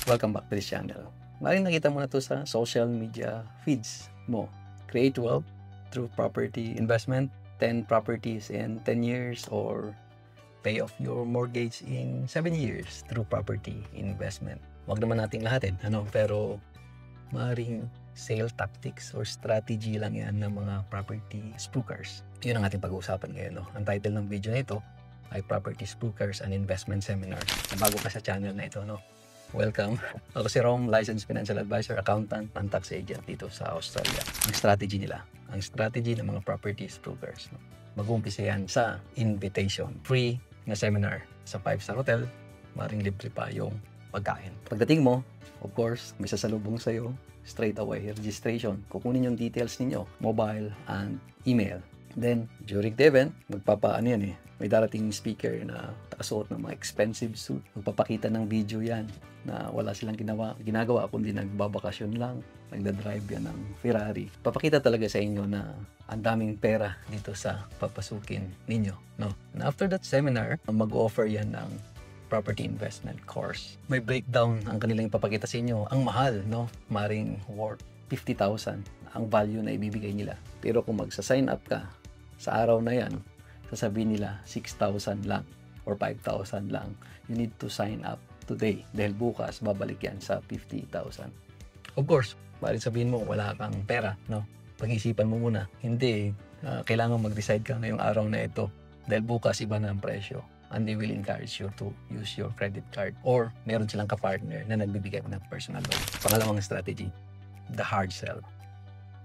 Welcome back to this channel. Maring nakita mo na to sa social media feeds mo. Create wealth through property investment, 10 properties in 10 years, or pay off your mortgage in 7 years through property investment. Wag naman nating lahatin, pero maring sale tactics or strategy lang yan ng mga property spookers. Yun ang ating pag-uusapan ngayon. Ang title ng video na ito ay Property Spookers and Investment Seminar. Bago ka sa channel na ito, welcome. Ako si Rom, licensed financial advisor, accountant, and tax agent dito sa Australia. Ang strategy nila, ang strategy ng mga property spookers, mag-uumpisa yan sa invitation. Free na seminar sa 5-star hotel, maring libre pa yung pagkain. Pagdating mo, of course, may sasalubong sa'yo, straight away, registration. Kukunin yung details ninyo, mobile and email. Then, during the event, may darating speaker na nakasuot ng mga expensive suit. Magpapakita ng video yan na wala silang ginagawa kundi nagbabakasyon lang, nagdadrive yan ng Ferrari. Papakita talaga sa inyo na ang daming pera dito sa papasukin ninyo. And after that seminar, mag-offer yan ng property investment course. May breakdown ang kanilang ipapakita sa inyo. Ang mahal, maring worth 50,000 ang value na ibibigay nila. Pero kung magsa-sign up ka sa araw na yan, sasabihin nila 6,000 lang or 5,000 lang. You need to sign up today dahil bukas babalik yan sa 50,000. Of course, maaaring sabihin mo wala kang pera, Pag-isipan mo muna. Hindi, kailangan mag-decide ka ngayong araw na ito dahil bukas iba na ang presyo. And they will encourage you to use your credit card or meron silang ka-partner na nagbibigay ng personal loan. Pangalawang strategy, the hard sell.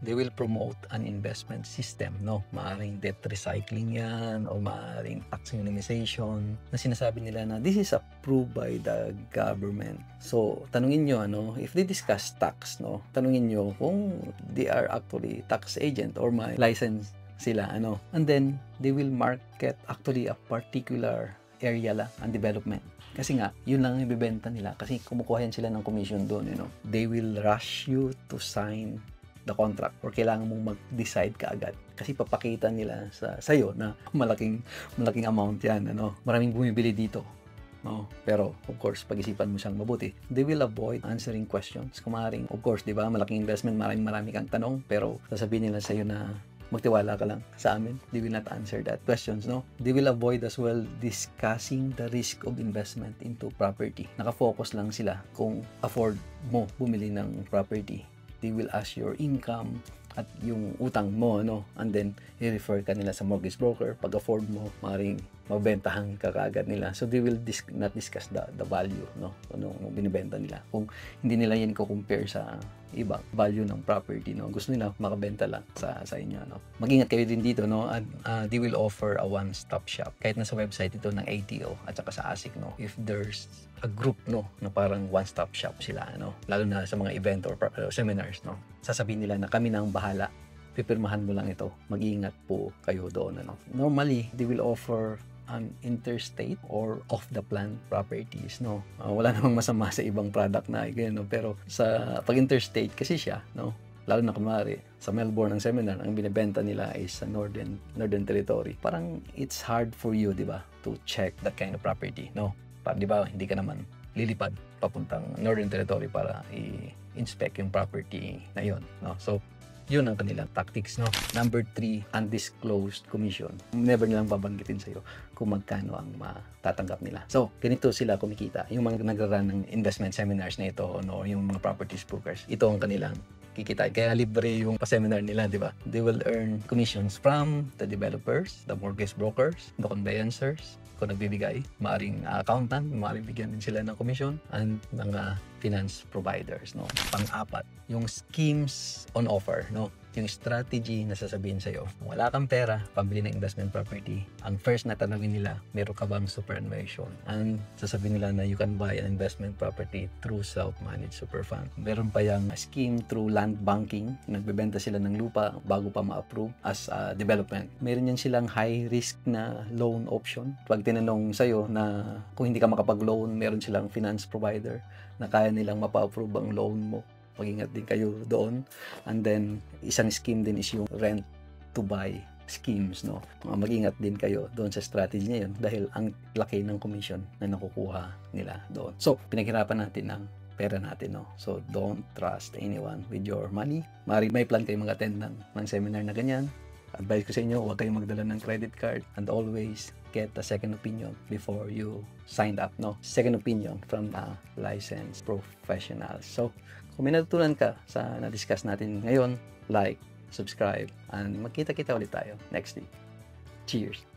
They will promote an investment system, Maaring debt recycling yan o maaring tax minimization na sinasabi nila na this is approved by the government. So, tanungin nyo, if they discuss tax, tanungin nyo kung they are actually tax agent or may license sila, And then, they will market actually a particular area lang ang development. Kasi nga, yun lang yung ibibenta nila kasi kumukuha yan sila ng commission doon, They will rush you to sign the contract or kailangan mong mag-decide ka agad kasi papakita nila sa'yo na malaking amount yan, Maraming bumibili dito, Pero, of course, pag-isipan mo siyang mabuti. They will avoid answering questions. Kung maaaring, of course, di ba, malaking investment, marami kang tanong, pero sasabihin nila sa'yo na magtiwala ka lang sa amin. They will not answer that questions, They will avoid as well discussing the risk of investment into property. Nakafocus lang sila kung afford mo bumili ng property. They will ask your income at yung utang mo, and then i-refer ka nila sa mortgage broker. Pag afford mo, maaaring mabentahan ka kaagad nila. So they will not discuss the value, Anong binibenta nila. Kung hindi nila yan ko-compare sa ibang value ng property, Gusto nila makabenta lang sa inyo, Mag-ingat kayo din dito, And they will offer a one-stop shop. Kahit na sa website ito ng ATO at saka sa ASIC, If there's a group, na parang one-stop shop sila, Lalo na sa mga event or seminars, Sasabihin nila na kami na ang bahala. Pipirmahan mo lang ito. Mag-iingat po kayo doon, Normally, they will offer an interstate or off-the-plan properties, Wala namang masama sa ibang product na ganyan, Pero sa pag-interstate kasi siya, Lalo na kunwari, sa Melbourne ang seminar, ang binibenta nila is sa Northern Territory. Parang it's hard for you, di ba, to check that kind of property, Para, di ba, hindi ka naman lilipad papuntang Northern Territory para i-inspect yung property na yun, So, yun ang kanilang tactics, Number 3, undisclosed commission. Never nilang babanggitin sa'yo kung magkano ang matatanggap nila. So, ganito sila kumikita. Yung mga nagra-run ng investment seminars na ito, yung mga property spookers, ito ang kanilang kikita. Kaya libre yung pa-seminar nila, di ba? They will earn commissions from the developers, the mortgage brokers, the conveyancers, kung nagbibigay, maaring accountant, maaring bigyan din sila ng commission, and mga finance providers, Pang-apat, yung schemes on offer, Yung strategy na sasabihin sa'yo, kung wala kang pera, pambili ng investment property, ang first na tanongin nila, meron ka bang superannuation? And sasabihin nila na you can buy an investment property through self-managed super fund. Meron pa yung scheme through land banking, nagbebenta sila ng lupa bago pa ma-approve as a development. Meron yan silang high risk na loan option. Pag tinanong sa'yo na kung hindi ka makapag-loan, meron silang finance provider na kaya nilang mapa-approve ang loan mo. Mag-ingat din kayo doon. And then, isang scheme din is yung rent to buy schemes, Mag-ingat din kayo doon sa strategy niya yun dahil ang laki ng commission na nakukuha nila doon. So, pinaghirapan natin ng pera natin, no? So, don't trust anyone with your money. May plan kayo mag-attend ng seminar na ganyan. Advice ko sa inyo, huwag kayong magdala ng credit card, and always get a second opinion before you sign up, no? Second opinion from a licensed professional. So, kung may natutunan ka sa na-discuss natin ngayon, like, subscribe, and magkita-kita ulit tayo next week. Cheers!